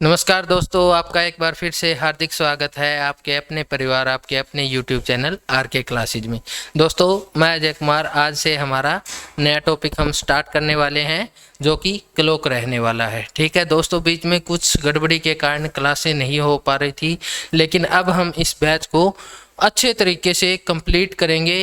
नमस्कार दोस्तों, आपका एक बार फिर से हार्दिक स्वागत है आपके अपने परिवार, आपके अपने YouTube चैनल आर के क्लासेज में। दोस्तों, मैं अजय कुमार। आज से हमारा नया टॉपिक हम स्टार्ट करने वाले हैं जो कि क्लॉक रहने वाला है। ठीक है दोस्तों, बीच में कुछ गड़बड़ी के कारण क्लासें नहीं हो पा रही थी, लेकिन अब हम इस बैच को अच्छे तरीके से कंप्लीट करेंगे।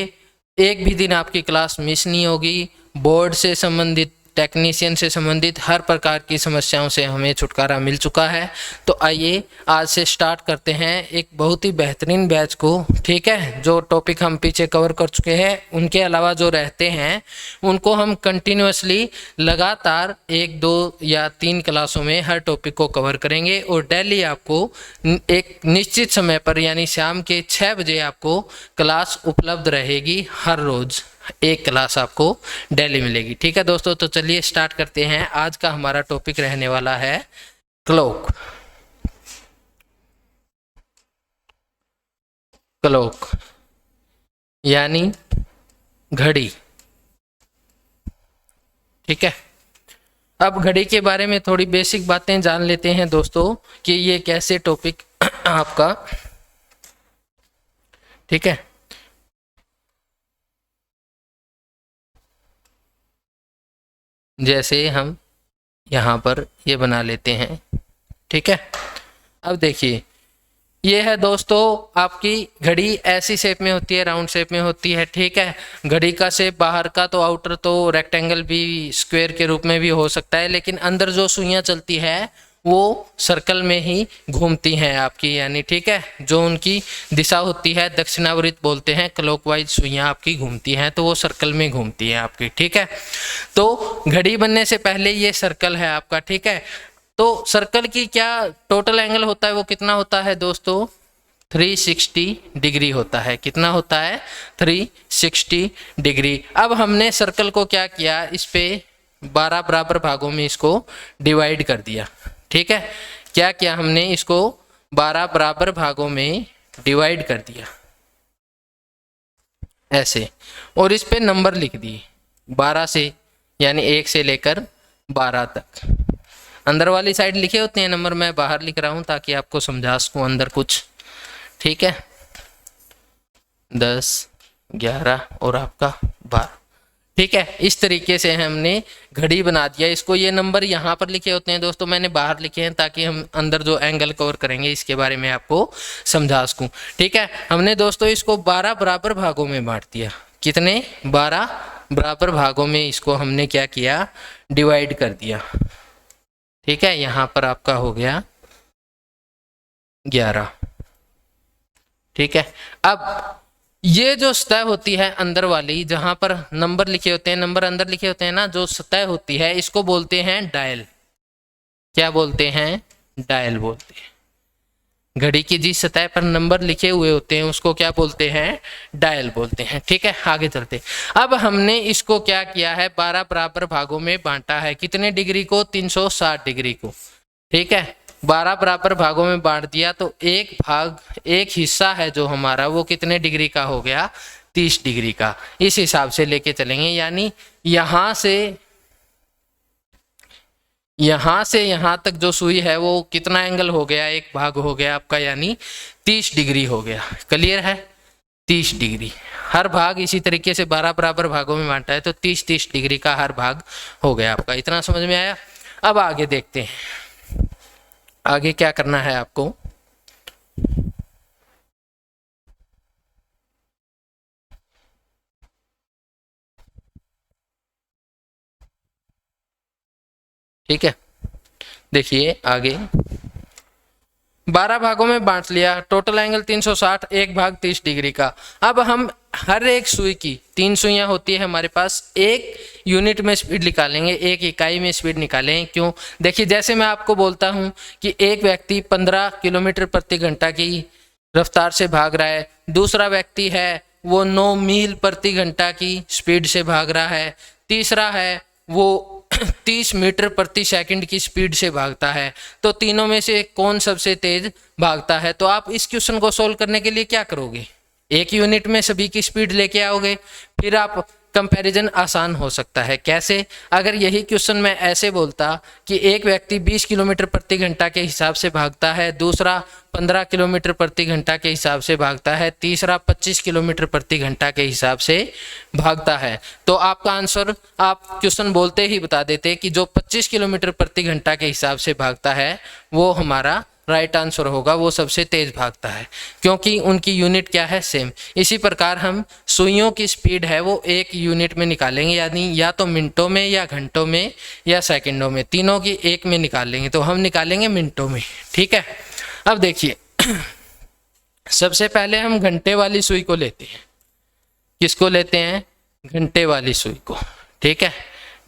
एक भी दिन आपकी क्लास मिस नहीं होगी। बोर्ड से संबंधित, टेक्नीशियन से संबंधित हर प्रकार की समस्याओं से हमें छुटकारा मिल चुका है। तो आइए आज से स्टार्ट करते हैं एक बहुत ही बेहतरीन बैच को। ठीक है, जो टॉपिक हम पीछे कवर कर चुके हैं उनके अलावा जो रहते हैं उनको हम कंटिन्यूअसली लगातार 1, 2 या 3 क्लासों में हर टॉपिक को कवर करेंगे और डेली आपको एक निश्चित समय पर यानी शाम के 6 बजे आपको क्लास उपलब्ध रहेगी। हर रोज़ एक क्लास आपको डेली मिलेगी। ठीक है दोस्तों, तो चलिए स्टार्ट करते हैं। आज का हमारा टॉपिक रहने वाला है क्लॉक। क्लॉक यानी घड़ी। ठीक है, अब घड़ी के बारे में थोड़ी बेसिक बातें जान लेते हैं दोस्तों कि ये कैसे टॉपिक आपका। ठीक है, जैसे हम यहाँ पर ये बना लेते हैं। ठीक है, अब देखिए ये है दोस्तों आपकी घड़ी। ऐसी शेप में होती है, राउंड शेप में होती है। ठीक है, घड़ी का शेप बाहर का तो आउटर तो रेक्टेंगल भी, स्क्वायर के रूप में भी हो सकता है, लेकिन अंदर जो सुइयां चलती है वो सर्कल में ही घूमती हैं आपकी, यानी ठीक है जो उनकी दिशा होती है दक्षिणावर्त बोलते हैं। क्लॉकवाइज सुइयां आपकी घूमती हैं तो वो सर्कल में घूमती हैं आपकी। ठीक है, तो घड़ी बनने से पहले ये सर्कल है आपका। ठीक है, तो सर्कल की क्या टोटल एंगल होता है, वो कितना होता है दोस्तों? 360 डिग्री होता है। कितना होता है? 360 डिग्री। अब हमने सर्कल को क्या किया, इस पे 12 बराबर भागों में इसको डिवाइड कर दिया। ठीक है, क्या किया हमने, इसको 12 बराबर भागों में डिवाइड कर दिया ऐसे, और इस पे नंबर लिख दिए 12 से, यानी 1 से लेकर 12 तक। अंदर वाली साइड लिखे होते हैं नंबर, मैं बाहर लिख रहा हूं ताकि आपको समझा सकूं अंदर कुछ। ठीक है, 10, 11 और आपका 12। ठीक है, इस तरीके से हमने घड़ी बना दिया इसको। ये नंबर यहाँ पर लिखे होते हैं दोस्तों, मैंने बाहर लिखे हैं ताकि हम अंदर जो एंगल कवर करेंगे इसके बारे में आपको समझा सकूं। ठीक है, हमने दोस्तों इसको 12 बराबर भागों में बांट दिया। कितने? 12 बराबर भागों में इसको हमने क्या किया, डिवाइड कर दिया। ठीक है, यहाँ पर आपका हो गया 11। ठीक है, अब ये जो सतह होती है अंदर वाली, जहां पर नंबर लिखे होते हैं, नंबर अंदर लिखे होते हैं ना, जो सतह होती है इसको बोलते हैं डायल। क्या बोलते हैं? डायल बोलते हैं। घड़ी की जिस सतह पर नंबर लिखे हुए होते हैं उसको क्या बोलते हैं? डायल बोलते हैं। ठीक है, आगे चलते। अब हमने इसको क्या किया है, 12 बराबर भागों में बांटा है। कितने डिग्री को? 360 डिग्री को। ठीक है, 12 बराबर भागों में बांट दिया तो एक भाग, एक हिस्सा है जो हमारा, वो कितने डिग्री का हो गया? 30 डिग्री का। इस हिसाब से लेके चलेंगे, यानी यहां से यहां तक जो सुई है वो कितना एंगल हो गया? एक भाग हो गया आपका, यानी 30 डिग्री हो गया। क्लियर है? 30 डिग्री। हर भाग इसी तरीके से 12 बराबर भागों में बांटा है तो 30-30 डिग्री का हर भाग हो गया आपका। इतना समझ में आया? अब आगे देखते हैं, आगे क्या करना है आपको। ठीक है, देखिए आगे 12 भागों में बांट लिया, टोटल एंगल 360, एक भाग 30 डिग्री का। अब हम हर एक सुई की, 3 सुइयां होती है हमारे पास, एक यूनिट में स्पीड निकालेंगे, एक इकाई में स्पीड निकालेंगे। क्यों? देखिए जैसे मैं आपको बोलता हूं कि एक व्यक्ति 15 किलोमीटर प्रति घंटा की रफ्तार से भाग रहा है, दूसरा व्यक्ति है वो 9 मील प्रति घंटा की स्पीड से भाग रहा है, तीसरा है वो 30 मीटर प्रति सेकंड की स्पीड से भागता है। तो तीनों में से कौन सबसे तेज भागता है? तो आप इस क्वेश्चन को सोल्व करने के लिए क्या करोगे, एक यूनिट में सभी की स्पीड लेके आओगे, फिर आप कंपैरिजन आसान हो सकता है। कैसे? अगर यही क्वेश्चन मैं ऐसे बोलता कि एक व्यक्ति 20 किलोमीटर प्रति घंटा के हिसाब से भागता है, दूसरा 15 किलोमीटर प्रति घंटा के हिसाब से भागता है, तीसरा 25 किलोमीटर प्रति घंटा के हिसाब से भागता है, तो आपका आंसर आप क्वेश्चन बोलते ही बता देते कि जो 25 किलोमीटर प्रति घंटा के हिसाब से भागता है वो हमारा राइट आंसर होगा, वो सबसे तेज भागता है, क्योंकि उनकी यूनिट क्या है? सेम। इसी प्रकार हम सुइयों की स्पीड है वो एक यूनिट में निकालेंगे, यानी या तो मिनटों में या घंटों में या सेकंडों में, तीनों की एक में निकालेंगे, तो हम निकालेंगे मिनटों में। ठीक है, अब देखिए सबसे पहले हम घंटे वाली सुई को लेते हैं। किसको लेते हैं? घंटे वाली सुई को। ठीक है,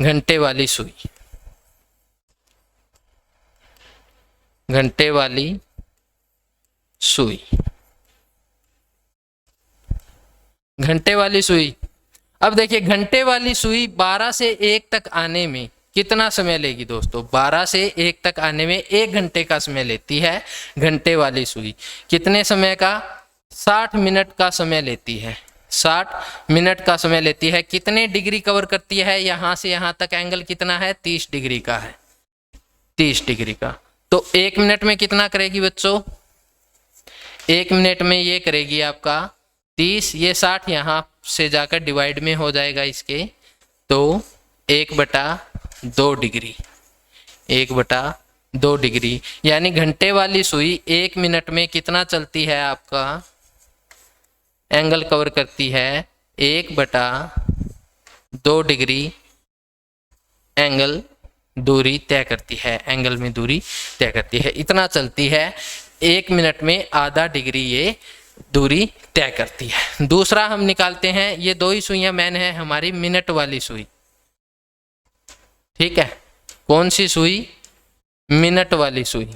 घंटे वाली सुई, घंटे वाली सुई, घंटे वाली सुई। अब देखिए घंटे वाली सुई 12 से 1 तक आने में कितना समय लेगी दोस्तों? 12 से 1 तक आने में 1 घंटे का समय लेती है घंटे वाली सुई। कितने समय का? 60 मिनट का समय लेती है। 60 मिनट का समय लेती है। कितने डिग्री कवर करती है? यहां से यहां तक एंगल कितना है? 30 डिग्री का है, 30 डिग्री का। तो 1 मिनट में कितना करेगी बच्चों? 1 मिनट में ये करेगी आपका 30, ये 60 यहाँ से जाकर डिवाइड में हो जाएगा इसके, तो 1/2 डिग्री, 1/2 डिग्री, यानी घंटे वाली सुई 1 मिनट में कितना चलती है? आपका एंगल कवर करती है 1/2 डिग्री एंगल दूरी तय करती है, एंगल में दूरी तय करती है। इतना चलती है, 1 मिनट में आधा डिग्री ये दूरी तय करती है। दूसरा हम निकालते हैं, ये 2 ही सुइयां मेन है हमारी, मिनट वाली सुई। ठीक है, कौन सी सुई? मिनट वाली सुई,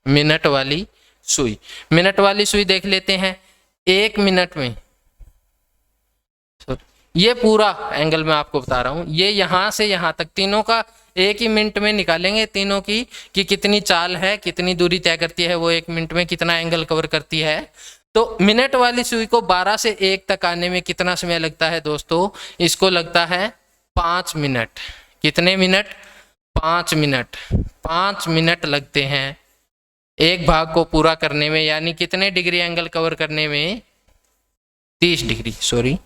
मिनट वाली सुई। मिनट वाली सुई देख लेते हैं। 1 मिनट में, ये पूरा एंगल मैं आपको बता रहा हूं, ये यहां से यहां तक तीनों का 1 ही मिनट में निकालेंगे, तीनों की कि कितनी चाल है, कितनी दूरी तय करती है, वो 1 मिनट में कितना एंगल कवर करती है। तो मिनट वाली सुई को 12 से 1 तक आने में कितना समय लगता है दोस्तों? इसको लगता है 5 मिनट। कितने मिनट? 5 मिनट। 5 मिनट लगते हैं एक भाग को पूरा करने में, यानी कितने डिग्री एंगल कवर करने में? 30 डिग्री, सॉरी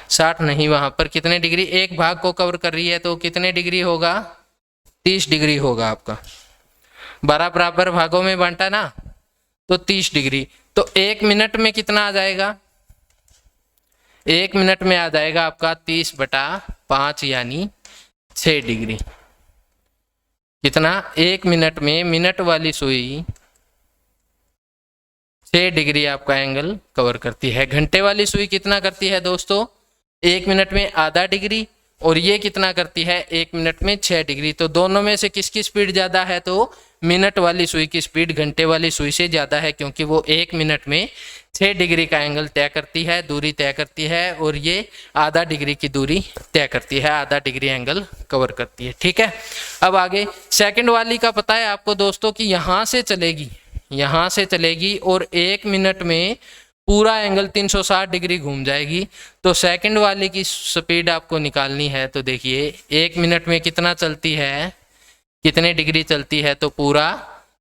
60 नहीं, वहां पर कितने डिग्री? एक भाग को कवर कर रही है तो कितने डिग्री होगा? 30 डिग्री होगा आपका। 12 बराबर भागों में बांटा ना, तो 30 डिग्री। तो 1 मिनट में कितना आ जाएगा? 1 मिनट में आ जाएगा आपका 30/5 यानी 6 डिग्री। कितना? 1 मिनट में मिनट वाली सुई 6 डिग्री आपका एंगल कवर करती है। घंटे वाली सुई कितना करती है दोस्तों? 1 मिनट में आधा डिग्री, और ये कितना करती है? 1 मिनट में 6 डिग्री। तो दोनों में से किसकी स्पीड ज़्यादा है? तो मिनट वाली सुई की स्पीड घंटे वाली सुई से ज़्यादा है, क्योंकि वो 1 मिनट में 6 डिग्री का एंगल तय करती है, दूरी तय करती है, और ये आधा डिग्री की दूरी तय करती है, आधा डिग्री एंगल कवर करती है। ठीक है, अब आगे सेकंड वाली का पता है आपको दोस्तों कि यहाँ से चलेगी, यहाँ से चलेगी और 1 मिनट में पूरा एंगल 360 डिग्री घूम जाएगी। तो सेकंड वाले की स्पीड आपको निकालनी है, तो देखिए 1 मिनट में कितना चलती है, कितने डिग्री चलती है? तो पूरा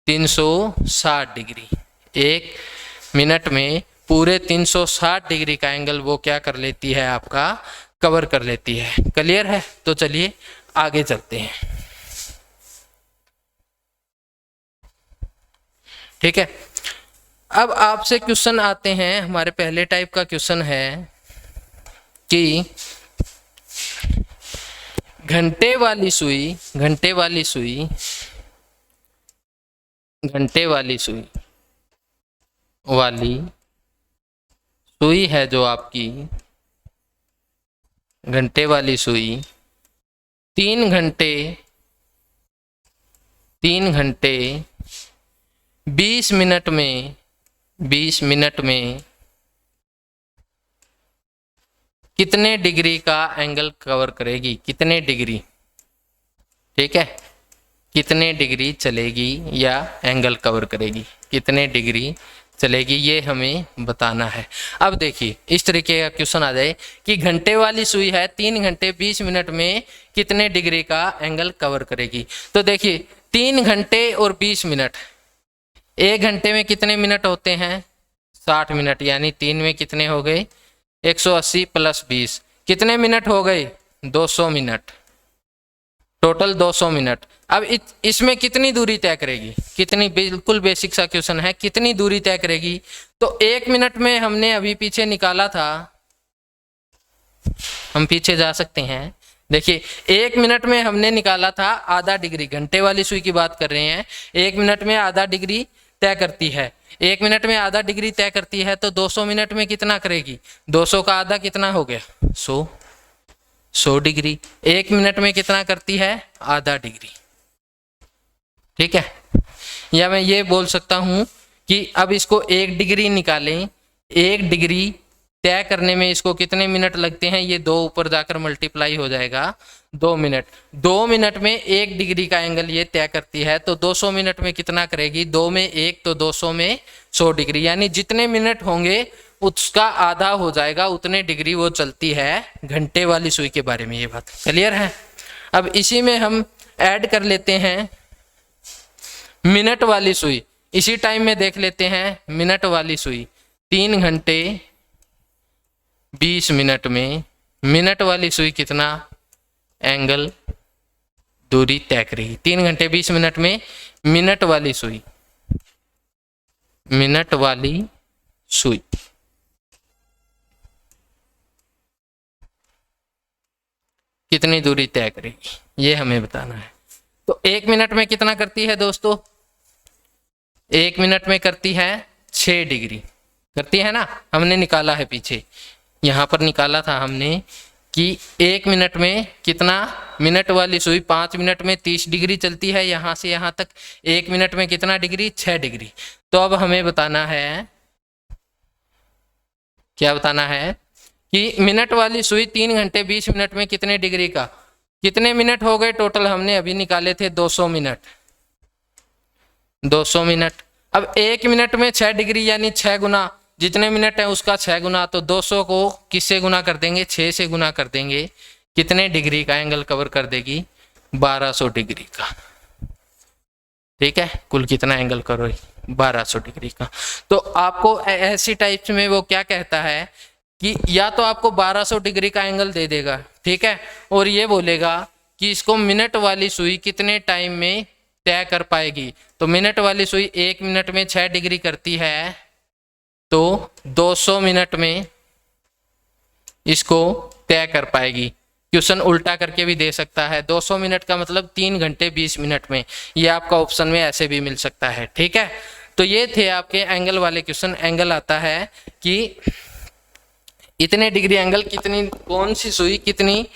360 डिग्री। 1 मिनट में पूरे 360 डिग्री का एंगल वो क्या कर लेती है? आपका कवर कर लेती है। क्लियर है? तो चलिए आगे चलते हैं। ठीक है, अब आपसे क्वेश्चन आते हैं, हमारे पहले टाइप का क्वेश्चन है कि घंटे वाली सुई, घंटे वाली सुई, घंटे वाली सुई वाली सुई है जो आपकी घंटे वाली सुई 3 घंटे 20 मिनट में 20 मिनट में कितने डिग्री का एंगल कवर करेगी? कितने डिग्री? ठीक है, कितने डिग्री चलेगी या एंगल कवर करेगी? कितने डिग्री चलेगी, ये हमें बताना है। अब देखिए इस तरीके का क्वेश्चन आ जाए कि घंटे वाली सुई है 3 घंटे 20 मिनट में कितने डिग्री का एंगल कवर करेगी। तो देखिए 3 घंटे और 20 मिनट, 1 घंटे में कितने मिनट होते हैं 60 मिनट, यानी 3 में कितने हो गए 180 प्लस 20, कितने मिनट हो गए 200 मिनट, टोटल 200 मिनट। अब इसमें कितनी दूरी तय करेगी, कितनी, बिल्कुल बेसिक सा क्वेश्चन है, कितनी दूरी तय करेगी। तो 1 मिनट में हमने अभी पीछे निकाला था, हम पीछे जा सकते हैं, देखिए 1 मिनट में हमने निकाला था आधा डिग्री, घंटे वाली सुई की बात कर रहे हैं, 1 मिनट में आधा डिग्री तय करती है, 1 मिनट में आधा डिग्री तय करती है, तो 200 मिनट में कितना करेगी, 200 का आधा कितना हो गया 100 डिग्री, 1 मिनट में कितना करती है आधा डिग्री। ठीक है, या मैं ये बोल सकता हूं कि अब इसको 1 डिग्री निकालें, 1 डिग्री तय करने में इसको कितने मिनट लगते हैं, ये 2 ऊपर जाकर मल्टीप्लाई हो जाएगा 2 मिनट, 2 मिनट में 1 डिग्री का एंगल ये तय करती है, तो 200 मिनट में कितना करेगी, 2 में 1 तो 200 में 100 डिग्री, यानी जितने मिनट होंगे उसका आधा हो जाएगा, उतने डिग्री वो चलती है घंटे वाली सुई के बारे में। ये बात क्लियर है। अब इसी में हम ऐड कर लेते हैं मिनट वाली सुई, इसी टाइम में देख लेते हैं मिनट वाली सुई, 3 घंटे 20 मिनट में मिनट वाली सुई कितना एंगल दूरी तय करेगी, 3 घंटे 20 मिनट में मिनट वाली सुई, मिनट वाली सुई कितनी दूरी तय करेगी, ये हमें बताना है। तो 1 मिनट में कितना करती है दोस्तों, 1 मिनट में करती है 6 डिग्री, करती है ना, हमने निकाला है पीछे, यहाँ पर निकाला था हमने कि 1 मिनट में कितना, मिनट वाली सुई 5 मिनट में 30 डिग्री चलती है, यहाँ से यहाँ तक 1 मिनट में कितना डिग्री 6 डिग्री। तो अब हमें बताना है, क्या बताना है कि मिनट वाली सुई 3 घंटे 20 मिनट में कितने डिग्री का, कितने मिनट हो गए टोटल, हमने अभी निकाले थे 200 मिनट, 200 मिनट। अब 1 मिनट में 6 डिग्री यानी 6 गुना, जितने मिनट है उसका 6 गुना, तो 200 को किससे गुना कर देंगे, 6 से गुना कर देंगे, कितने डिग्री का एंगल कवर कर देगी 1200 डिग्री का। ठीक है, कुल कितना एंगल करो 1200 डिग्री का। तो आपको ऐसी टाइप्स में वो क्या कहता है कि या तो आपको 1200 डिग्री का एंगल दे देगा, ठीक है, और ये बोलेगा कि इसको मिनट वाली सुई कितने टाइम में तय कर पाएगी। तो मिनट वाली सुई 1 मिनट में 6 डिग्री करती है, तो 200 मिनट में इसको तय कर पाएगी। क्वेश्चन उल्टा करके भी दे सकता है, 200 मिनट का मतलब 3 घंटे 20 मिनट में, ये आपका ऑप्शन में ऐसे भी मिल सकता है। ठीक है, तो ये थे आपके एंगल वाले क्वेश्चन। एंगल आता है कि इतने डिग्री एंगल कितनी, कौन सी सुई कितनी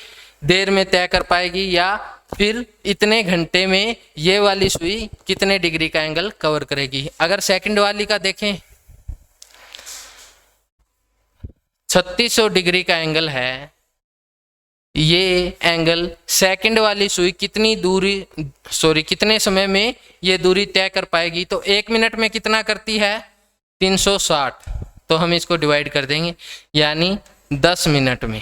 देर में तय कर पाएगी, या फिर इतने घंटे में ये वाली सुई कितने डिग्री का एंगल कवर करेगी। अगर सेकंड वाली का देखें 3600 डिग्री का एंगल है, ये एंगल सेकंड वाली सुई कितनी दूरी, कितने समय में ये दूरी तय कर पाएगी। तो 1 मिनट में कितना करती है 360, तो हम इसको डिवाइड कर देंगे, यानी 10 मिनट में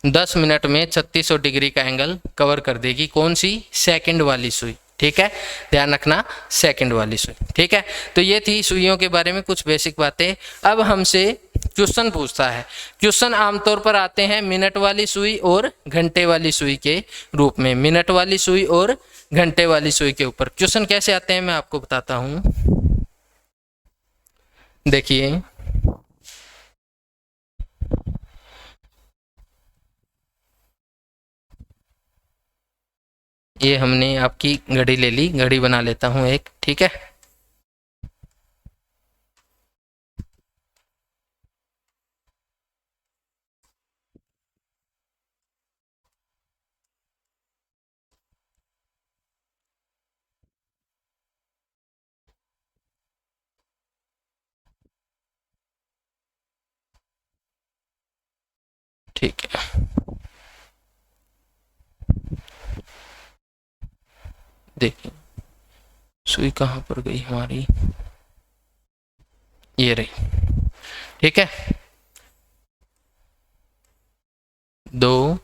3600 डिग्री का एंगल कवर कर देगी, कौन सी, सेकंड वाली सुई। ठीक है, ध्यान रखना सेकंड वाली सुई। ठीक है, तो ये थी सुइयों के बारे में कुछ बेसिक बातें। अब हमसे क्वेश्चन पूछता है, क्वेश्चन आमतौर पर आते हैं मिनट वाली सुई और घंटे वाली सुई के रूप में, मिनट वाली सुई और घंटे वाली सुई के ऊपर क्वेश्चन कैसे आते हैं मैं आपको बताता हूं। देखिए ये हमने आपकी घड़ी ले ली, घड़ी बना लेता हूं एक। ठीक है, ठीक है, देखिए सुई कहाँ पर गई हमारी, ये रही, ठीक है। 2,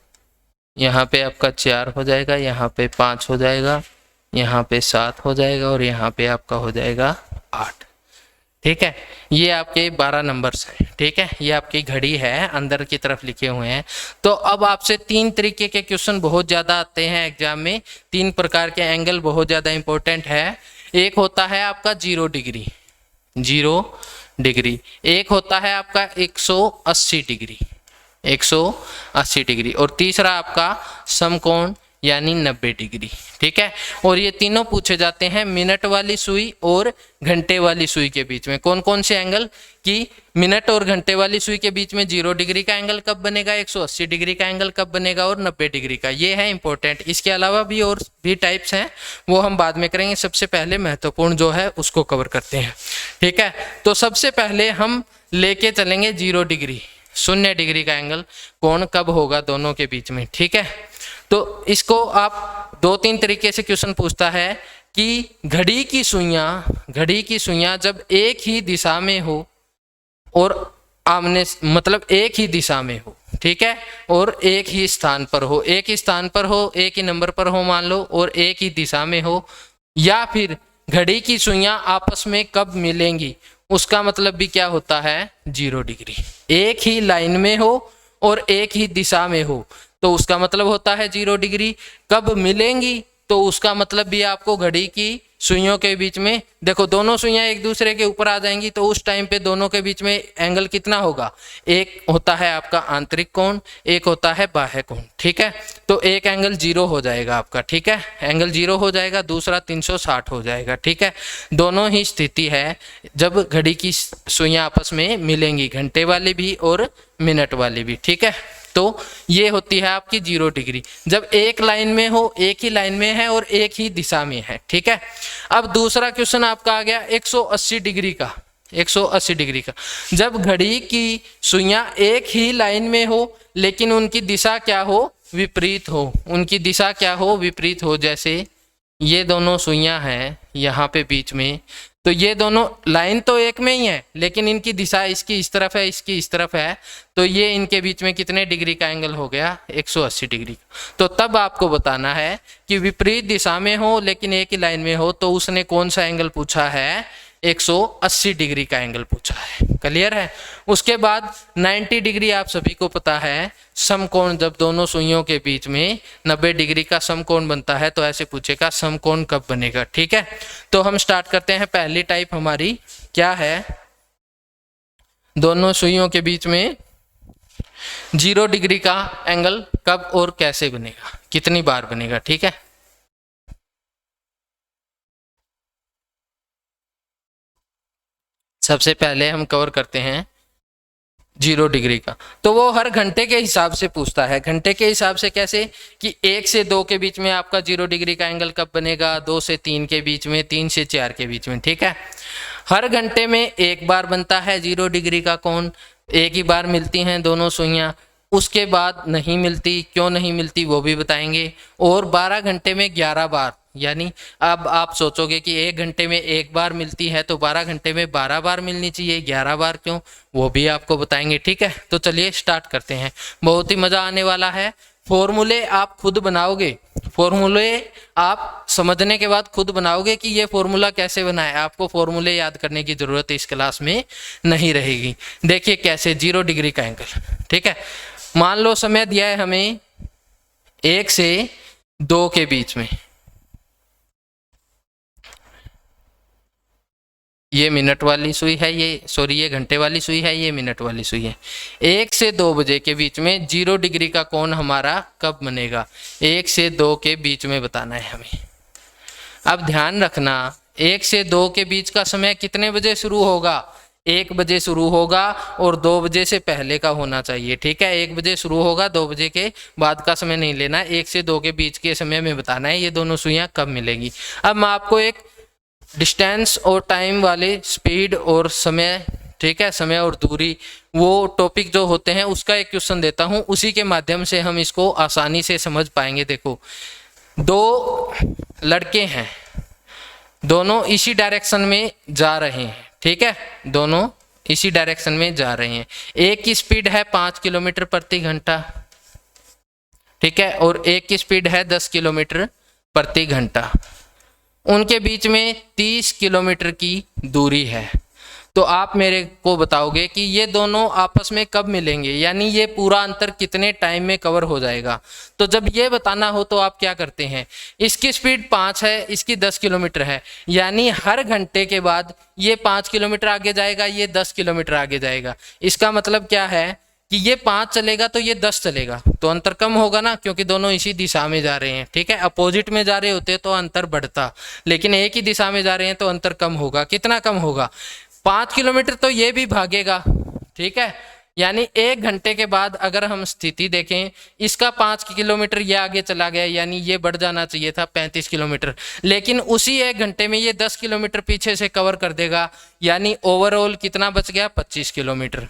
यहाँ पे आपका 4 हो जाएगा, यहाँ पे 5 हो जाएगा, यहाँ पे 7 हो जाएगा और यहाँ पे आपका हो जाएगा 8, ठीक है। ये आपके 12 नंबर्स हैं, ठीक है। ये आपकी घड़ी है, अंदर की तरफ लिखे हुए हैं। तो अब आपसे 3 तरीके के क्वेश्चन बहुत ज़्यादा आते हैं एग्जाम में। 3 प्रकार के एंगल बहुत ज़्यादा इंपॉर्टेंट है। एक होता है आपका 0 डिग्री, 0 डिग्री। एक होता है आपका 180 डिग्री, 180 डिग्री। और तीसरा आपका समकोण यानी 90 डिग्री, ठीक है। और ये तीनों पूछे जाते हैं मिनट वाली सुई और घंटे वाली सुई के बीच में। कौन कौन से एंगल कि मिनट और घंटे वाली सुई के बीच में 0 डिग्री का एंगल कब बनेगा, 180 डिग्री का एंगल कब बनेगा और 90 डिग्री का, ये है इंपॉर्टेंट। इसके अलावा भी और भी टाइप्स हैं, वो हम बाद में करेंगे। सबसे पहले महत्वपूर्ण जो है उसको कवर करते हैं, ठीक है। तो सबसे पहले हम लेके चलेंगे 0 डिग्री, 0 डिग्री का एंगल कोण कब होगा दोनों के बीच में, ठीक है। तो इसको आप 2-3 तरीके से क्वेश्चन पूछता है कि घड़ी की सुइयां जब एक ही दिशा में हो और आमने मतलब एक ही दिशा में हो, ठीक है, और एक ही स्थान पर हो, एक ही स्थान पर हो, एक ही नंबर पर हो मान लो, और एक ही दिशा में हो, या फिर घड़ी की सुइयां आपस में कब मिलेंगी, उसका मतलब भी क्या होता है 0 डिग्री। एक ही लाइन में हो और एक ही दिशा में हो तो उसका मतलब होता है 0 डिग्री। कब मिलेंगी तो उसका मतलब भी आपको घड़ी की सुइयों के बीच में, देखो दोनों सुइयां एक दूसरे के ऊपर आ जाएंगी तो उस टाइम पे दोनों के बीच में एंगल कितना होगा, एक होता है आपका आंतरिक कोण, एक होता है बाह्य कोण, ठीक है। तो एक एंगल 0 हो जाएगा आपका, ठीक है, एंगल 0 हो जाएगा, दूसरा 360 हो जाएगा, ठीक है। दोनों ही स्थिति है जब घड़ी की सुइयां आपस में मिलेंगी, घंटे वाली भी और मिनट वाली भी, ठीक है। तो ये होती है आपकी 0 डिग्री जब एक लाइन में हो, एक ही लाइन में है और एक ही दिशा में है, ठीक है। अब दूसरा क्वेश्चन आपका आ गया 180 डिग्री का, 180 डिग्री का। जब घड़ी की सुइयां एक ही लाइन में हो लेकिन उनकी दिशा क्या हो, विपरीत हो, उनकी दिशा क्या हो, विपरीत हो। जैसे ये दोनों सुइयां हैं यहाँ पे बीच में, तो ये दोनों लाइन तो एक में ही है लेकिन इनकी दिशा इसकी इस तरफ है, इसकी इस तरफ है, तो ये इनके बीच में कितने डिग्री का एंगल हो गया, 180 डिग्री। तो तब आपको बताना है कि विपरीत दिशा में हो लेकिन एक ही लाइन में हो तो उसने कौन सा एंगल पूछा है, 180 डिग्री का एंगल पूछा है। क्लियर है। उसके बाद 90 डिग्री आप सभी को पता है समकोण, जब दोनों सुइयों के बीच में 90 डिग्री का समकोण बनता है तो ऐसे पूछेगा समकोण कब बनेगा, ठीक है। तो हम स्टार्ट करते हैं। पहली टाइप हमारी क्या है, दोनों सुइयों के बीच में 0 डिग्री का एंगल कब और कैसे बनेगा, कितनी बार बनेगा, ठीक है। सबसे पहले हम कवर करते हैं 0 डिग्री का, तो वो हर घंटे के हिसाब से पूछता है। घंटे के हिसाब से कैसे कि 1 से 2 के बीच में आपका 0 डिग्री का एंगल कब बनेगा, 2 से 3 के बीच में, 3 से 4 के बीच में, ठीक है। हर घंटे में एक बार बनता है 0 डिग्री का कोण, एक ही बार मिलती हैं दोनों सुइयां, उसके बाद नहीं मिलती, क्यों नहीं मिलती वो भी बताएंगे। और 12 घंटे में 11 बार, यानी अब आप सोचोगे कि 1 घंटे में एक बार मिलती है तो 12 घंटे में 12 बार मिलनी चाहिए, 11 बार क्यों, वो भी आपको बताएंगे, ठीक है। तो चलिए स्टार्ट करते हैं, बहुत ही मजा आने वाला है। फॉर्मूले आप खुद बनाओगे, फॉर्मूले आप समझने के बाद खुद बनाओगे कि ये फॉर्मूला कैसे बना है। आपको फॉर्मूले याद करने की जरूरत इस क्लास में नहीं रहेगी। देखिए कैसे 0 डिग्री का एंगल, ठीक है। मान लो समय दिया है हमें 1 से 2 के बीच में, ये मिनट वाली सुई है, ये घंटे वाली सुई है, ये मिनट वाली सुई है। 1 से 2 बजे के बीच में 0 डिग्री का कोण हमारा कब बनेगा, 1 से 2 के बीच में बताना है हमें। अब ध्यान रखना 1 से 2 के बीच का समय कितने बजे शुरू होगा, 1 बजे शुरू होगा और 2 बजे से पहले का होना चाहिए, ठीक है। 1 बजे शुरू होगा, 2 बजे के बाद का समय नहीं लेना, 1 से 2 के बीच के समय में बताना है ये दोनों सुइयां कब मिलेगी। अब मैं आपको एक डिस्टेंस और टाइम वाले स्पीड और समय, ठीक है, समय और दूरी, वो टॉपिक जो होते हैं उसका एक क्वेश्चन देता हूं, उसी के माध्यम से हम इसको आसानी से समझ पाएंगे। देखो 2 लड़के हैं, दोनों इसी डायरेक्शन में जा रहे हैं, ठीक है, दोनों इसी डायरेक्शन में जा रहे हैं। एक की स्पीड है 5 किलोमीटर प्रति घंटा, ठीक है, और एक की स्पीड है 10 किलोमीटर प्रति घंटा। उनके बीच में 30 किलोमीटर की दूरी है। तो आप मेरे को बताओगे कि ये दोनों आपस में कब मिलेंगे, यानी ये पूरा अंतर कितने टाइम में कवर हो जाएगा। तो जब ये बताना हो तो आप क्या करते हैं, इसकी स्पीड 5 है, इसकी 10 किलोमीटर है, यानी हर घंटे के बाद ये 5 किलोमीटर आगे जाएगा, ये 10 किलोमीटर आगे जाएगा। इसका मतलब क्या है कि ये 5 चलेगा तो ये 10 चलेगा, तो अंतर कम होगा ना, क्योंकि दोनों इसी दिशा में जा रहे हैं, ठीक है। अपोजिट में जा रहे होते तो अंतर बढ़ता, लेकिन एक ही दिशा में जा रहे हैं तो अंतर कम होगा। कितना कम होगा, 5 किलोमीटर तो ये भी भागेगा, ठीक है। यानी 1 घंटे के बाद अगर हम स्थिति देखें, इसका 5 किलोमीटर ये आगे चला गया, यानी ये बढ़ जाना चाहिए था 35 किलोमीटर, लेकिन उसी 1 घंटे में ये 10 किलोमीटर पीछे से कवर कर देगा, यानी ओवरऑल कितना बच गया, 25 किलोमीटर।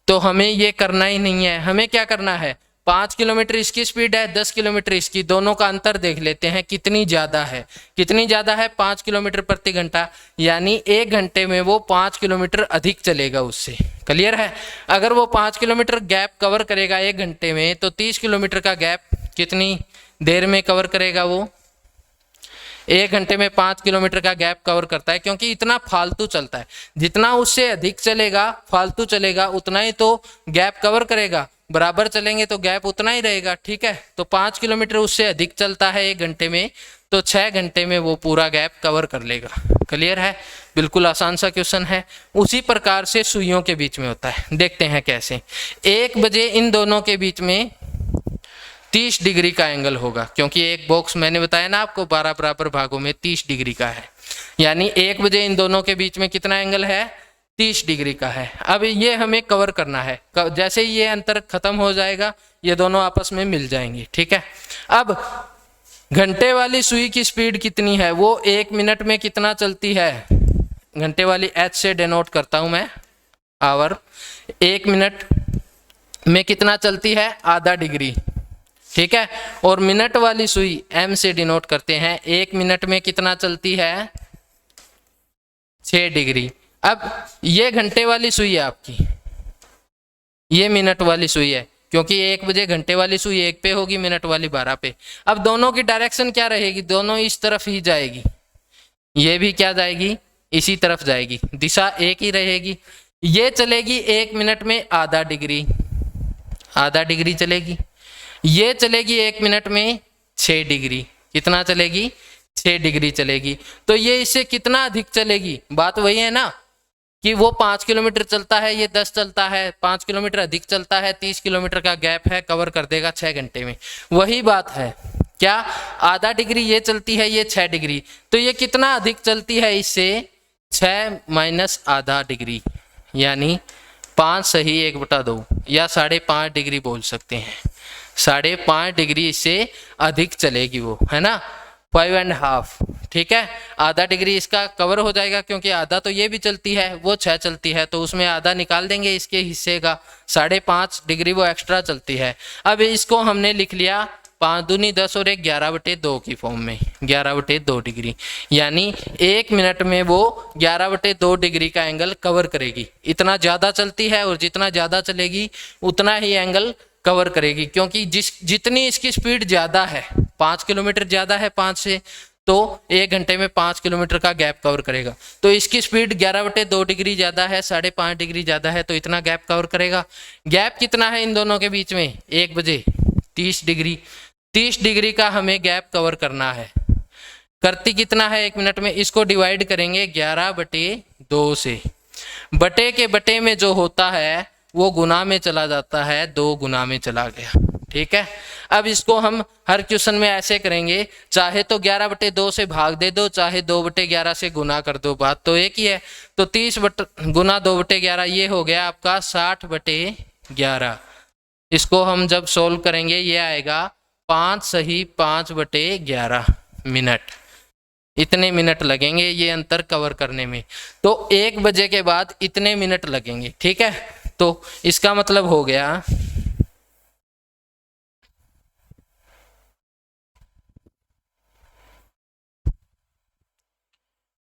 तो हमें ये करना ही नहीं है, हमें क्या करना है, 5 किलोमीटर इसकी स्पीड है, 10 किलोमीटर इसकी, दोनों का अंतर देख लेते हैं कितनी ज़्यादा है। कितनी ज़्यादा है, 5 किलोमीटर प्रति घंटा, यानी 1 घंटे में वो 5 किलोमीटर अधिक चलेगा उससे। क्लियर है। अगर वो 5 किलोमीटर गैप कवर करेगा 1 घंटे में, तो 30 किलोमीटर का गैप कितनी देर में कवर करेगा, वो 1 घंटे में 5 किलोमीटर का गैप कवर करता है, क्योंकि इतना फालतू चलता है। जितना उससे अधिक चलेगा, फालतू चलेगा, उतना ही तो गैप कवर करेगा। बराबर चलेंगे तो गैप उतना ही रहेगा, ठीक है। तो 5 किलोमीटर उससे अधिक चलता है 1 घंटे में, तो 6 घंटे में वो पूरा गैप कवर कर लेगा। क्लियर है, बिल्कुल आसान सा क्वेश्चन है। उसी प्रकार से सुइयों के बीच में होता है, देखते हैं कैसे। 1 बजे इन दोनों के बीच में 30 डिग्री का एंगल होगा, क्योंकि एक बॉक्स मैंने बताया ना आपको 12 बराबर भागों में 30 डिग्री का है, यानी 1 बजे इन दोनों के बीच में कितना एंगल है, 30 डिग्री का है। अब ये हमें कवर करना है, जैसे ही ये अंतर खत्म हो जाएगा ये दोनों आपस में मिल जाएंगे, ठीक है। अब घंटे वाली सुई की स्पीड कितनी है, वो 1 मिनट में कितना चलती है, घंटे वाली H से डिनोट करता हूं मैं, आवर। 1 मिनट में कितना चलती है, आधा डिग्री, ठीक है। और मिनट वाली सुई M से डिनोट करते हैं, 1 मिनट में कितना चलती है, 6 डिग्री। अब ये घंटे वाली सुई है आपकी, ये मिनट वाली सुई है, क्योंकि 1 बजे घंटे वाली सुई 1 पे होगी, मिनट वाली 12 पे। अब दोनों की डायरेक्शन क्या रहेगी, दोनों इस तरफ ही जाएगी, ये भी क्या जाएगी, इसी तरफ जाएगी, दिशा एक ही रहेगी। ये चलेगी 1 मिनट में आधा डिग्री, आधा डिग्री चलेगी। ये चलेगी 1 मिनट में 6 डिग्री, कितना चलेगी, 6 डिग्री चलेगी। तो ये इससे कितना अधिक चलेगी, बात वही है ना कि वो 5 किलोमीटर चलता है, ये 10 चलता है, 5 किलोमीटर अधिक चलता है, 30 किलोमीटर का गैप है, कवर कर देगा 6 घंटे में। वही बात है, क्या आधा डिग्री ये चलती है, ये 6 डिग्री, तो ये कितना अधिक चलती है इससे, 6 माइनस आधा डिग्री, यानी 5 सही 1/2 या 5.5 डिग्री बोल सकते हैं। 5.5 डिग्री इससे अधिक चलेगी वो, है ना, 5.5, ठीक है। आधा डिग्री इसका कवर हो जाएगा, क्योंकि आधा तो ये भी चलती है, वो 6 चलती है, तो उसमें आधा निकाल देंगे इसके हिस्से का, 5.5 डिग्री वो एक्स्ट्रा चलती है। अब इसको हमने लिख लिया 5 दूनी 10 और 1 11/2 की फॉर्म में, 11/2 डिग्री, यानी 1 मिनट में वो 11/2 डिग्री का एंगल कवर करेगी। इतना ज़्यादा चलती है, और जितना ज़्यादा चलेगी उतना ही एंगल कवर करेगी, क्योंकि जितनी इसकी स्पीड ज़्यादा है, 5 किलोमीटर ज़्यादा है 5 से, तो 1 घंटे में 5 किलोमीटर का गैप कवर करेगा। तो इसकी स्पीड 11/2 डिग्री ज़्यादा है, 5.5 डिग्री ज़्यादा है, तो इतना गैप कवर करेगा। गैप कितना है इन दोनों के बीच में, 1 बजे 30 डिग्री, 30 डिग्री का हमें गैप कवर करना है। करती कितना है 1 मिनट में, इसको डिवाइड करेंगे 11/2 से, बटे के बटे में जो होता है वो गुना में चला जाता है, 2 गुना में चला गया, ठीक है। अब इसको हम हर क्वेश्चन में ऐसे करेंगे, चाहे तो 11/2 से भाग दे दो, चाहे 2/11 से गुना कर दो, बात तो एक ही है। तो 30 गुना 2/11 ये हो गया आपका 60/11। इसको हम जब सोल्व करेंगे ये आएगा 5 सही 5/11 मिनट। इतने मिनट लगेंगे ये अंतर कवर करने में, तो 1 बजे के बाद इतने मिनट लगेंगे, ठीक है। तो इसका मतलब हो गया,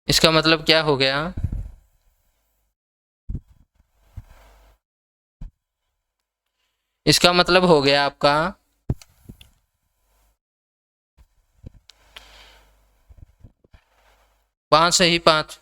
इसका मतलब क्या हो गया, इसका मतलब हो गया आपका 5 सही 5,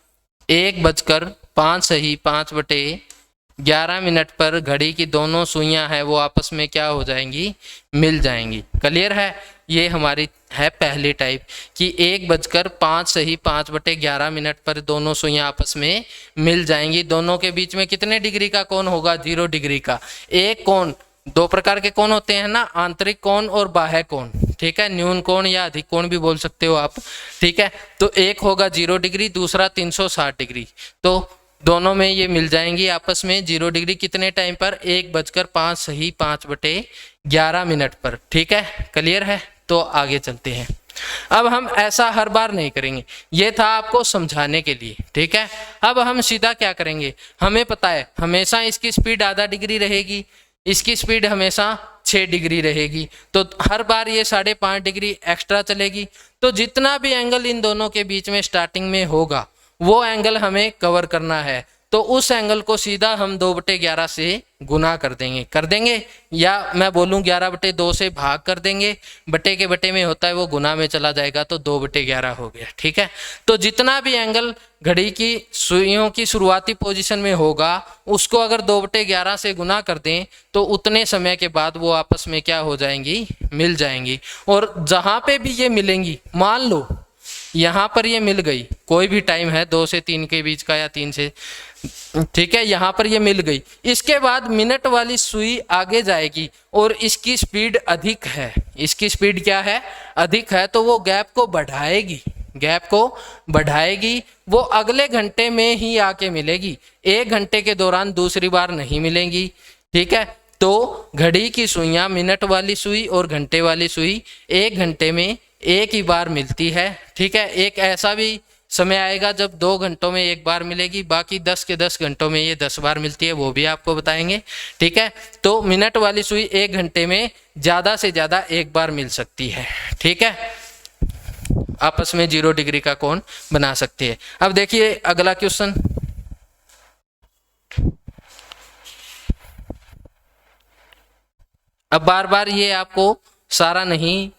1:05 पर घड़ी की दोनों सुइयां हैं वो आपस में क्या हो जाएंगी, मिल जाएंगी। क्लियर है। ये हमारी है पहली टाइप कि 1:05 पर दोनों सुइयां आपस में मिल जाएंगी। दोनों के बीच में कितने डिग्री का कोण होगा, 0 डिग्री का। एक कोण, दो प्रकार के कोण होते हैं ना, आंतरिक कोण और बाह्य कोण, ठीक है, न्यून कोण या अधिक कोण भी बोल सकते हो आप, ठीक है। तो एक होगा 0 डिग्री, दूसरा 360 डिग्री, तो दोनों में ये मिल जाएंगी आपस में 0 डिग्री। कितने टाइम पर, 1:05 पर, ठीक है। क्लियर है। तो आगे चलते हैं। अब हम ऐसा हर बार नहीं करेंगे, ये था आपको समझाने के लिए, ठीक है। अब हम सीधा क्या करेंगे, हमें पता है हमेशा इसकी स्पीड आधा डिग्री रहेगी, इसकी स्पीड हमेशा 6 डिग्री रहेगी, तो हर बार ये 5.5 डिग्री एक्स्ट्रा चलेगी। तो जितना भी एंगल इन दोनों के बीच में स्टार्टिंग में होगा वो एंगल हमें कवर करना है। तो उस एंगल को सीधा हम 2/11 से गुना कर देंगे, या मैं बोलूं 11/2 से भाग कर देंगे। बटे के बटे में होता है वो गुना में चला जाएगा, तो 2/11 हो गया, ठीक है। तो जितना भी एंगल घड़ी की सुइयों की शुरुआती पोजीशन में होगा उसको अगर 2/11 से गुना कर दें तो उतने समय के बाद वो आपस में क्या हो जाएंगी, मिल जाएंगी। और जहां पे भी ये मिलेंगी, मान लो यहाँ पर ये मिल गई, कोई भी टाइम है 2 से 3 के बीच का या 3 से, ठीक है, यहाँ पर ये मिल गई। इसके बाद मिनट वाली सुई आगे जाएगी और इसकी स्पीड अधिक है, इसकी स्पीड क्या है, अधिक है, तो वो गैप को बढ़ाएगी, वो अगले घंटे में ही आके मिलेगी, 1 घंटे के दौरान दूसरी बार नहीं मिलेंगी, ठीक है। तो घड़ी की सुइयां, मिनट वाली सुई और घंटे वाली सुई 1 घंटे में एक ही बार मिलती है, ठीक है। एक ऐसा भी समय आएगा जब 2 घंटों में एक बार मिलेगी, बाकी 10 के 10 घंटों में ये 10 बार मिलती है, वो भी आपको बताएंगे, ठीक है। तो मिनट वाली सुई 1 घंटे में ज़्यादा से ज़्यादा एक बार मिल सकती है, ठीक है, आपस में 0 डिग्री का कोण बना सकती है। अब देखिए अगला क्वेश्चन, अब बार बार ये आपको सारा नहीं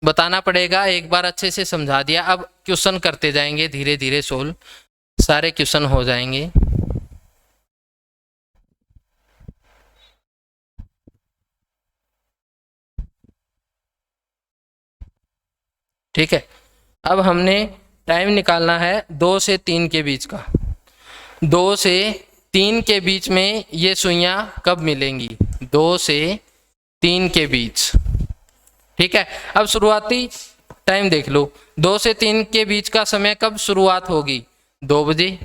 बताना पड़ेगा, एक बार अच्छे से समझा दिया। अब क्वेश्चन करते जाएंगे धीरे धीरे, सोल्व सारे क्वेश्चन हो जाएंगे। ठीक है। अब हमने टाइम निकालना है 2 से 3 के बीच का। 2 से 3 के बीच में ये सुइयां कब मिलेंगी, 2 से 3 के बीच, ठीक है। अब शुरुआती टाइम देख लो, 2 से 3 के बीच का समय कब शुरुआत होगी, 2 बजे,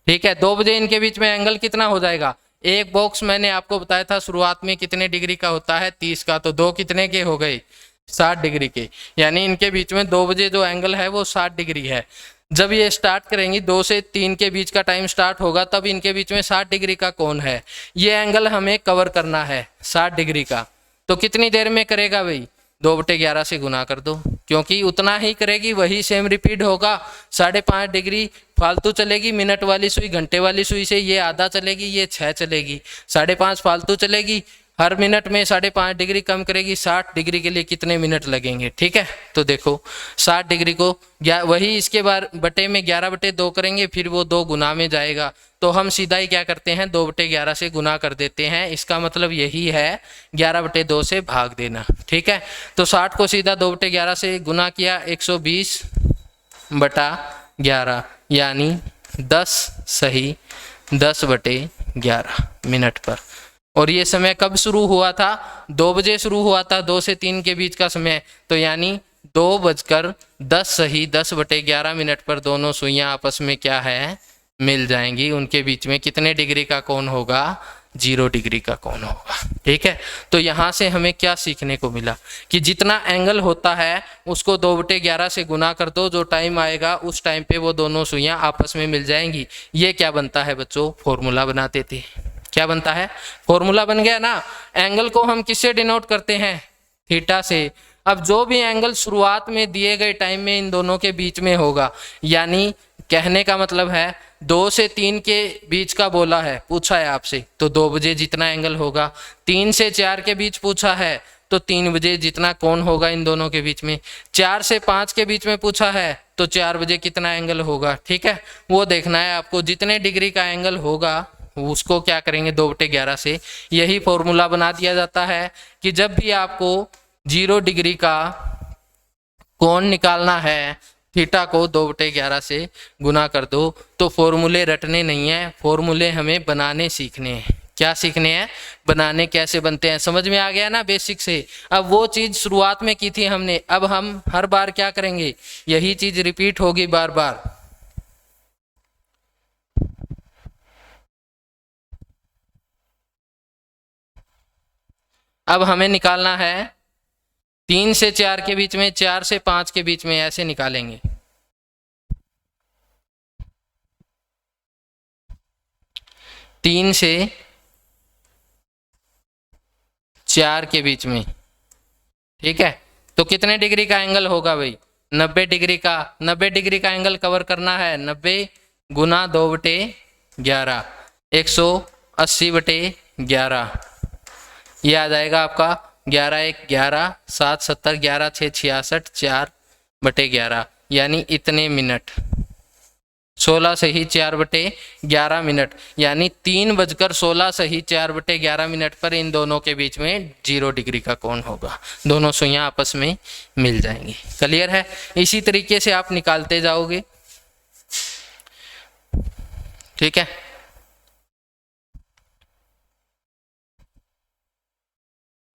ठीक है। 2 बजे इनके बीच में एंगल कितना हो जाएगा, एक बॉक्स मैंने आपको बताया था शुरुआत में कितने डिग्री का होता है, 30 का, तो 2 कितने के हो गए, 60 डिग्री के, यानी इनके बीच में 2 बजे जो एंगल है वो 60 डिग्री है। जब ये स्टार्ट करेंगी, 2 से 3 के बीच का टाइम स्टार्ट होगा, तब इनके बीच में 60 डिग्री का कोण है, ये एंगल हमें कवर करना है 60 डिग्री का। तो कितनी देर में करेगा भाई, 2/11 से गुना कर दो, क्योंकि उतना ही करेगी, वही सेम रिपीट होगा। 5.5 डिग्री फालतू चलेगी मिनट वाली सुई, घंटे वाली सुई से ये आधा चलेगी, ये 6 चलेगी, 5.5 फालतू चलेगी, हर मिनट में 5.5 डिग्री कम करेगी, 60 डिग्री के लिए कितने मिनट लगेंगे, ठीक है। तो देखो 60 डिग्री को वही इसके बार बटे में 11/2 करेंगे, फिर वो 2 गुना में जाएगा, तो हम सीधा ही क्या करते हैं 2/11 से गुना कर देते हैं। इसका मतलब यही है 11/2 से भाग देना, ठीक है। तो 60 को सीधा 2/11 से गुना किया, 120/11 यानी 10 सही 10/11 मिनट पर। और ये समय कब शुरू हुआ था, 2 बजे शुरू हुआ था, 2 से 3 के बीच का समय, तो यानी 2:10 सही 10/11 मिनट पर दोनों सुइयां आपस में क्या है, मिल जाएंगी। उनके बीच में कितने डिग्री का कोण होगा, 0 डिग्री का कोण होगा, ठीक है। तो यहाँ से हमें क्या सीखने को मिला कि जितना एंगल होता है उसको 2/11 से गुना कर दो, जो टाइम आएगा उस टाइम पे वो दोनों सुइयां आपस में मिल जाएंगी। ये क्या बनता है बच्चों, फॉर्मूला बनाते थे, क्या बनता है, फॉर्मूला बन गया ना। एंगल को हम किससे डिनोट करते हैं, थीटा से। अब जो भी एंगल शुरुआत में दिए गए टाइम में इन दोनों के बीच में होगा, यानी कहने का मतलब है 2 से 3 के बीच का बोला है, पूछा है आपसे, तो 2 बजे जितना एंगल होगा। 3 से 4 के बीच पूछा है तो 3 बजे जितना कोण होगा इन दोनों के बीच में। 4 से 5 के बीच में पूछा है तो 4 बजे कितना एंगल होगा, ठीक है, वो देखना है आपको। जितने डिग्री का एंगल होगा उसको क्या करेंगे, 2/11 से। यही फॉर्मूला बना दिया जाता है कि जब भी आपको 0 डिग्री का कोण निकालना है, थीटा को 2/11 से गुना कर दो। तो फॉर्मूले रटने नहीं है, फॉर्मूले हमें बनाने सीखने हैं। क्या सीखने हैं, बनाने कैसे बनते हैं। समझ में आ गया ना बेसिक से। अब वो चीज शुरुआत में की थी हमने, अब हम हर बार क्या करेंगे, यही चीज रिपीट होगी बार बार। अब हमें निकालना है 3 से 4 के बीच में, 4 से 5 के बीच में, ऐसे निकालेंगे। 3 से 4 के बीच में, ठीक है। तो कितने डिग्री का एंगल होगा भाई, 90 डिग्री का। 90 डिग्री का एंगल कवर करना है, 90 गुना 2/11, 180/11। ये आ जाएगा आपका 11 1 11, 7 70, 11 6 66, 4/11, यानी इतने मिनट। 16 से ही 4/11 मिनट, यानी 3:16 से ही 4/11 मिनट पर इन दोनों के बीच में 0 डिग्री का कोण होगा। दोनों सुइयां आपस में मिल जाएंगी। क्लियर है। इसी तरीके से आप निकालते जाओगे, ठीक है।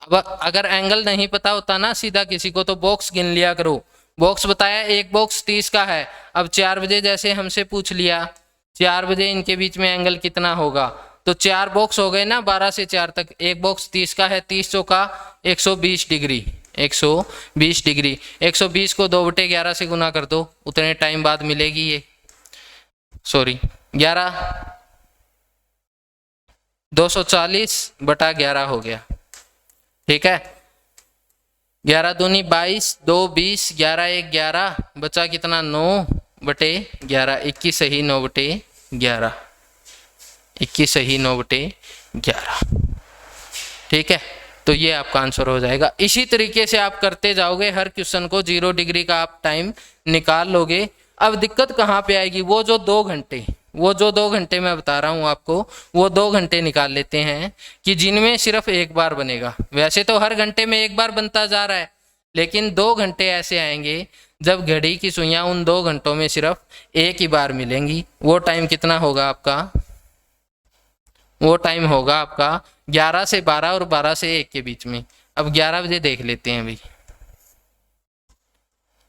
अब अगर एंगल नहीं पता होता ना सीधा किसी को, तो बॉक्स गिन लिया करो। बॉक्स बताया, एक बॉक्स 30 का है। अब 4 बजे जैसे हमसे पूछ लिया, 4 बजे इनके बीच में एंगल कितना होगा, तो 4 बॉक्स हो गए ना, 12 से 4 तक। एक बॉक्स 30 का है, 30 चौका 120 डिग्री, 120 डिग्री। 120 को 2/11 से गुना कर दो, उतने टाइम बाद मिलेगी ये, सॉरी 11, 240/11 हो गया, ठीक है। 11 दूनी 22, 2 20, 11 1 11, बचा कितना 9/11, 21 सही 9/11, 21 सही 9/11, ठीक है। तो ये आपका आंसर हो जाएगा। इसी तरीके से आप करते जाओगे, हर क्वेश्चन को 0 डिग्री का आप टाइम निकाल लोगे। अब दिक्कत कहाँ पे आएगी, वो जो 2 घंटे मैं बता रहा हूँ आपको, वो 2 घंटे निकाल लेते हैं कि जिनमें सिर्फ एक बार बनेगा। वैसे तो हर घंटे में एक बार बनता जा रहा है, लेकिन 2 घंटे ऐसे आएंगे जब घड़ी की सुइयां उन 2 घंटों में सिर्फ एक ही बार मिलेंगी। वो टाइम कितना होगा आपका, वो टाइम होगा आपका 11 से 12 और 12 से 1 के बीच में। अब 11 बजे देख लेते हैं भाई।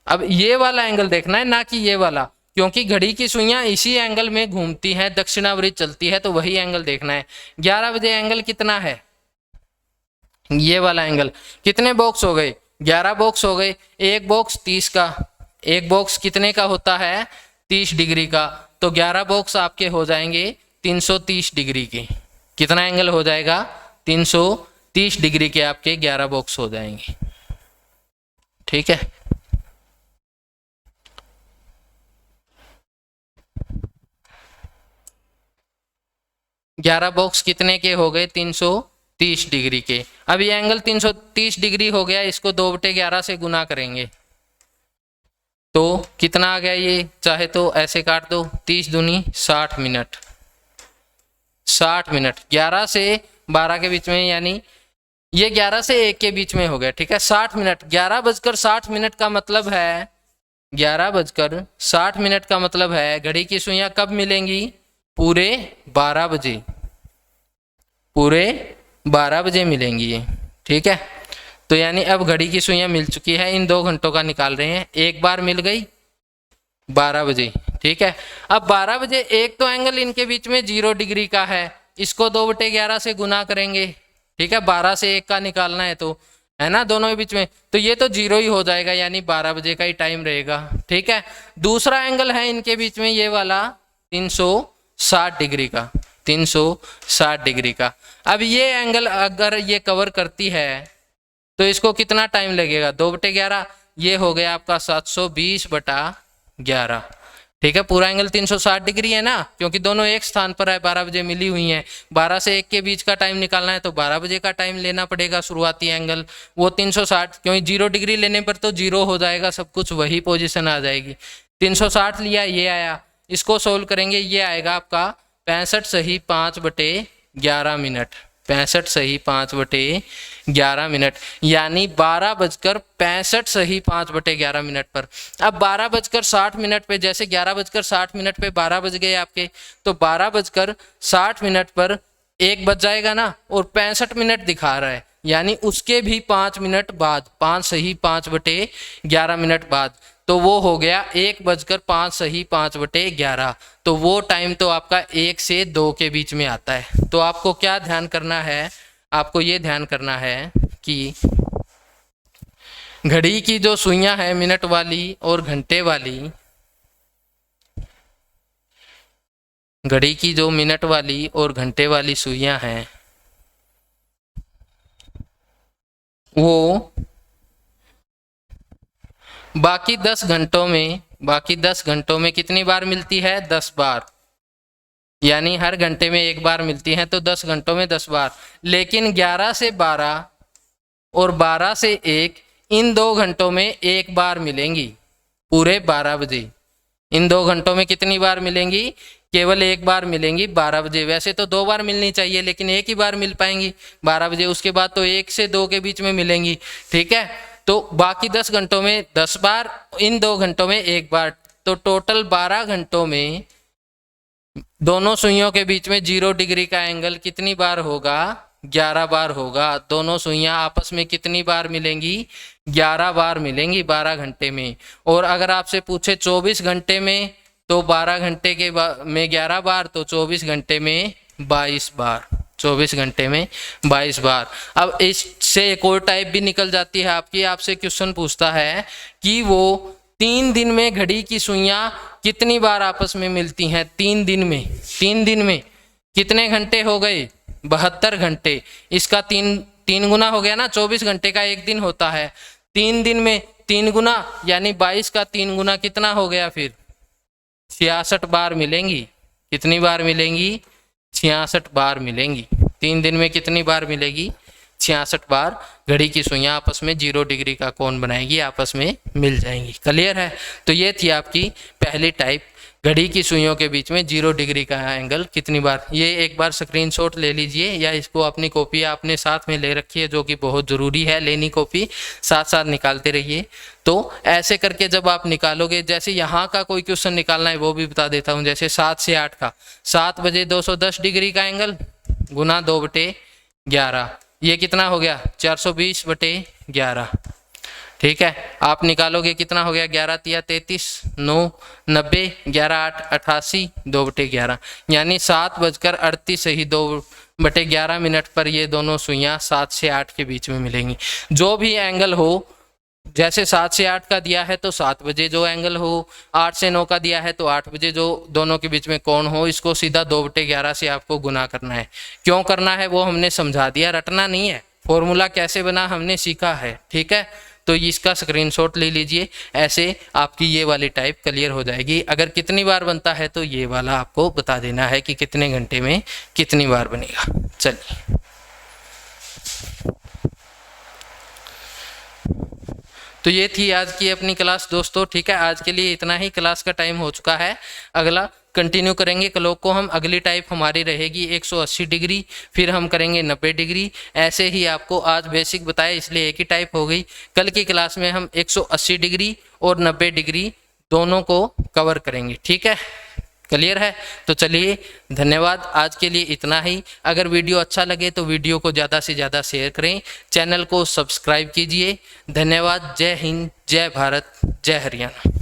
अब ये वाला एंगल देखना है, ना कि ये वाला, क्योंकि घड़ी की सुइयां इसी एंगल में घूमती हैं, दक्षिणावर्त चलती है, तो वही एंगल देखना है। 11 बजे एंगल कितना है, ये वाला एंगल। कितने बॉक्स हो गए, 11 बॉक्स हो गए। एक बॉक्स 30 का, एक बॉक्स कितने का होता है, 30 डिग्री का। तो 11 बॉक्स आपके हो जाएंगे 330 डिग्री के। कितना एंगल हो जाएगा, 330 डिग्री के आपके 11 बॉक्स हो जाएंगे, ठीक है। ग्यारह बॉक्स कितने के हो गए, 330 डिग्री के। अब ये एंगल 330 डिग्री हो गया, इसको 2/11 से गुना करेंगे तो कितना आ गया ये, चाहे तो ऐसे काट दो, 30 दूनी 60 मिनट, 60 मिनट। 11 से 12 के बीच में, यानी ये 11 से 1 के बीच में हो गया, ठीक है। 60 मिनट, 11:60 का मतलब है, 11:60 का मतलब है घड़ी की सुइयां कब मिलेंगी, पूरे 12 बजे, पूरे 12 बजे मिलेंगी ये, ठीक है। तो यानी अब घड़ी की सुइयां मिल चुकी है, इन 2 घंटों का निकाल रहे हैं। एक बार मिल गई 12 बजे, ठीक है। अब 12 बजे एक तो एंगल इनके बीच में 0 डिग्री का है, इसको 2/11 से गुना करेंगे, ठीक है। 12 से 1 का निकालना है तो, है ना, दोनों के बीच में, तो ये तो 0 ही हो जाएगा, यानी 12 बजे का ही टाइम रहेगा, ठीक है। दूसरा एंगल है इनके बीच में ये वाला 360 डिग्री का, 360 डिग्री का। अब ये एंगल अगर ये कवर करती है तो इसको कितना टाइम लगेगा, 2/11, ये हो गया आपका 720/11। ठीक है, पूरा एंगल 360 डिग्री है ना, क्योंकि दोनों एक स्थान पर है, 12 बजे मिली हुई हैं। 12 से 1 के बीच का टाइम निकालना है तो 12 बजे का टाइम लेना पड़ेगा शुरुआती एंगल, वो 360, क्योंकि 0 डिग्री लेने पर तो 0 हो जाएगा, सब कुछ वही पोजीशन आ जाएगी। 360 लिया, ये आया, इसको सोल्व करेंगे, ये आएगा आपका 65 सही 5/11 मिनट, 65 सही 5/11 मिनट, यानी 12:65 सही 5/11 मिनट पर। अब 12:60 पे, जैसे 11:60 पे 12 बज गए आपके, तो 12:60 पर 1 बज जाएगा ना, और 65 मिनट दिखा रहा है, यानी उसके भी 5 मिनट बाद, 5 सही 5/11 मिनट बाद, तो वो हो गया 1:05 सही 5/11। तो वो टाइम तो आपका 1 से 2 के बीच में आता है। तो आपको क्या ध्यान करना है, आपको ये ध्यान करना है कि घड़ी की जो सुइयां है मिनट वाली और घंटे वाली, घड़ी की जो मिनट वाली और घंटे वाली सुइयां हैं, वो बाकी 10 घंटों में कितनी बार मिलती है, 10 बार, यानी हर घंटे में 1 बार मिलती है, तो 10 घंटों में 10 बार। लेकिन 11 से 12 और 12 से 1, इन 2 घंटों में 1 बार मिलेंगी, पूरे 12 बजे। इन 2 घंटों में कितनी बार मिलेंगी, केवल 1 बार मिलेंगी 12 बजे। वैसे तो 2 बार मिलनी चाहिए, लेकिन 1 ही बार मिल पाएंगी 12 बजे, उसके बाद तो 1 से 2 के बीच में मिलेंगी। ठीक है, तो बाकी 10 घंटों में 10 बार, इन 2 घंटों में 1 बार, तो टोटल 12 घंटों में दोनों सुइयों के बीच में 0 डिग्री का एंगल कितनी बार होगा, 11 बार होगा। दोनों सुइयां आपस में कितनी बार मिलेंगी, 11 बार मिलेंगी 12 घंटे में। और अगर आपसे पूछे 24 घंटे में, तो 12 घंटे के में 11 बार, तो 24 घंटे में 22 बार, 24 घंटे में 22 बार। अब इससे एक और टाइप भी निकल जाती है आपकी, आपसे क्वेश्चन पूछता है कि वो 3 दिन में घड़ी की सुइयां कितनी बार आपस में मिलती हैं। 3 दिन में कितने घंटे हो गए, 72 घंटे। इसका 3 गुना हो गया ना, 24 घंटे का 1 दिन होता है। 3 दिन में 3 गुना, यानी 22 का 3 गुना कितना हो गया, फिर 66 बार मिलेंगी। कितनी बार मिलेंगी, 66 बार मिलेंगी। 3 दिन में कितनी बार मिलेगी, 66 बार घड़ी की सुइयां आपस में 0 डिग्री का कोण बनाएगी, आपस में मिल जाएंगी। क्लियर है। तो ये थी आपकी पहली टाइप, घड़ी की सुइयों के बीच में 0 डिग्री का एंगल कितनी बार। ये एक बार स्क्रीनशॉट ले लीजिए, या इसको अपनी कॉपी आपने साथ में ले रखी है, जो कि बहुत ज़रूरी है लेनी कॉपी, साथ साथ निकालते रहिए। तो ऐसे करके जब आप निकालोगे, जैसे यहाँ का कोई क्वेश्चन निकालना है वो भी बता देता हूँ। जैसे 7 से 8 का, 7 बजे 210 डिग्री का एंगल गुना 2/11, ये कितना हो गया, 420/11। ठीक है, आप निकालोगे कितना हो गया, 11 तिया 33, 9 90, 11 8 88, 2/11, यानी 7:38 सही 2/11 मिनट पर ये दोनों सुइयां 7 से 8 के बीच में मिलेंगी। जो भी एंगल हो, जैसे 7 से 8 का दिया है तो 7 बजे जो एंगल हो, 8 से 9 का दिया है तो 8 बजे जो दोनों के बीच में कोण हो, इसको सीधा 2/11 से आपको गुना करना है। क्यों करना है वो हमने समझा दिया, रटना नहीं है। फॉर्मूला कैसे बना हमने सीखा है। ठीक है, तो इसका स्क्रीनशॉट ले लीजिए, ऐसे आपकी ये वाली टाइप क्लियर हो जाएगी। अगर कितनी बार बनता है तो ये वाला आपको बता देना है कि कितने घंटे में कितनी बार बनेगा। चलिए, तो ये थी आज की अपनी क्लास दोस्तों। ठीक है, आज के लिए इतना ही, क्लास का टाइम हो चुका है। अगला कंटिन्यू करेंगे क्लॉक को हम। अगली टाइप हमारी रहेगी 180 डिग्री, फिर हम करेंगे 90 डिग्री। ऐसे ही आपको आज बेसिक बताया, इसलिए एक ही टाइप हो गई। कल की क्लास में हम 180 डिग्री और 90 डिग्री दोनों को कवर करेंगे। ठीक है, क्लियर है। तो चलिए, धन्यवाद, आज के लिए इतना ही। अगर वीडियो अच्छा लगे तो वीडियो को ज़्यादा से ज़्यादा शेयर करें, चैनल को सब्सक्राइब कीजिए। धन्यवाद। जय हिंद, जय भारत, जय हरियाणा।